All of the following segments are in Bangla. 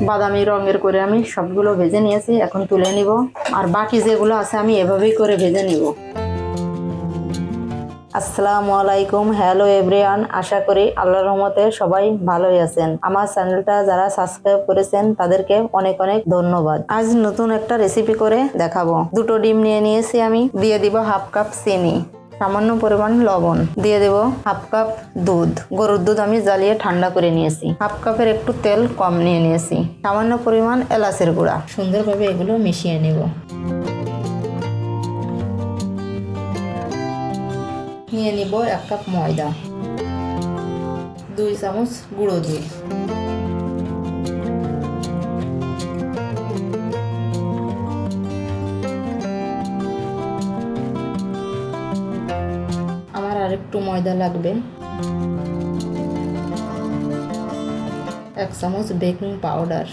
বাদামি রঙের করে আমি সবগুলো ভেজে নিয়েছি, এখন তুলে নিব। আর বাকি যেগুলো আছে আমি এভাবেই করে ভেজে নিব। আসসালামু আলাইকুম, হ্যালো এভরিওয়ান। আশা করি আল্লাহর রহমতে সবাই ভালোই আছেন। আমার চ্যানেলটা যারা সাবস্ক্রাইব করেছেন তাদেরকে অনেক অনেক ধন্যবাদ। আজ নতুন একটা রেসিপি করে দেখাবো। দুটো ডিম নিয়ে নিয়েছি আমি, দিয়ে দিব হাফ কাপ চিনি, সামান্য পরিমাণ লবণ, দিয়ে দেব হাফ কাপ দুধ। গরুর দুধ আমি জ্বালিয়ে ঠান্ডা করে নিয়েছি। হাফ কাপের একটু তেল কম নিয়ে নিয়েছি, সামান্য পরিমাণ এলাচের গুঁড়া। সুন্দরভাবে এগুলো মিশিয়ে নেব। নিয়ে নিব 1 কাপ ময়দা, 2 চামচ গুঁড়ো দুধ, আমার আরেকটু ময়দা লাগবে, 1 চামচ বেকিং পাউডার।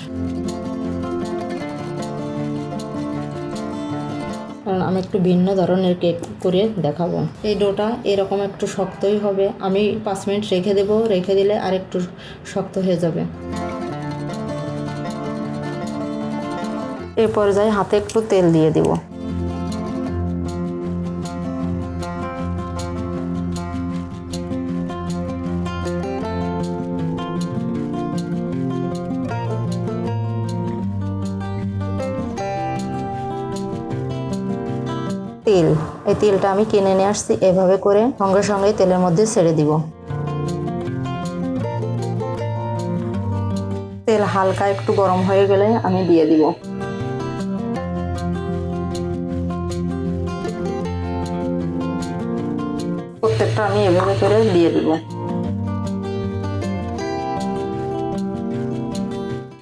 কারণ আমি একটু ভিন্ন ধরনের কেক করে দেখাবো। এই ডোটা এরকম একটু শক্তই হবে। আমি 5 মিনিট রেখে দেব, রেখে দিলে আর একটু শক্ত হয়ে যাবে। এই পর্যায়ে হাতে একটু তেল দিয়ে দেব। তেল, এই তেলটা আমি কিনে নিয়ে আসছি। এভাবে করে সঙ্গে সঙ্গে তেলের মধ্যে ছেড়ে দিব। তেল হালকা একটু গরম হয়ে গেলে আমি দিয়ে দিব। প্রত্যেকটা আমি এভাবে করে দিয়ে দিব।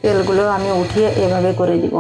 তেলগুলো আমি উঠিয়ে এভাবে করে দিব।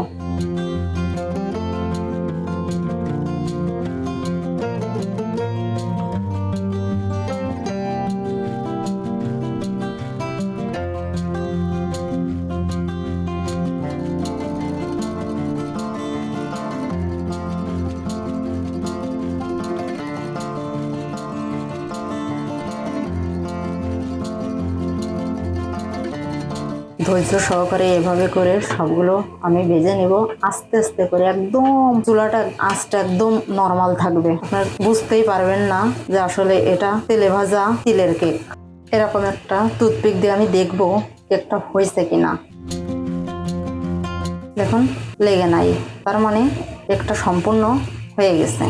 ধৈর্য সহকারে এভাবে করে সবগুলো আমি ভেজে নিব। আস্তে আস্তে করে, একদম চুলাটা আঁচটা একদম নরমাল থাকবে। আপনার বুঝতেই পারবেন না যে আসলে এটা তেলে ভাজা তিলের কেক। এরকম একটা টুথপিক দিয়ে আমি দেখবো কেকটা হয়েছে কিনা। দেখুন, লেগে নাই, তার মানে কেকটা সম্পূর্ণ হয়ে গেছে।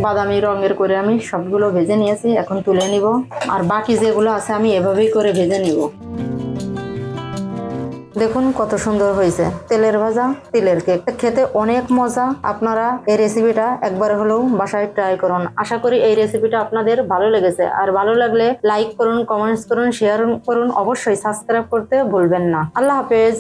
বাদামি রঙের করে আমি সবগুলো ভেজে নিয়েছি, এখন তুলে নিব। আর বাকি যেগুলো আছে আমি এভাবেই করে ভেজে নিব। দেখুন কত সুন্দর হয়েছে তেলের ভাজা তিলের কেক। খেতে অনেক মজা। আপনারা এই রেসিপিটা একবার হলেও বাসায় ট্রাই করুন। আশা করি এই রেসিপিটা আপনাদের ভালো লেগেছে। আর ভালো লাগলে লাইক করুন, কমেন্টস করুন, শেয়ার করুন। অবশ্যই সাবস্ক্রাইব করতে ভুলবেন না। আল্লাহ হাফেজ।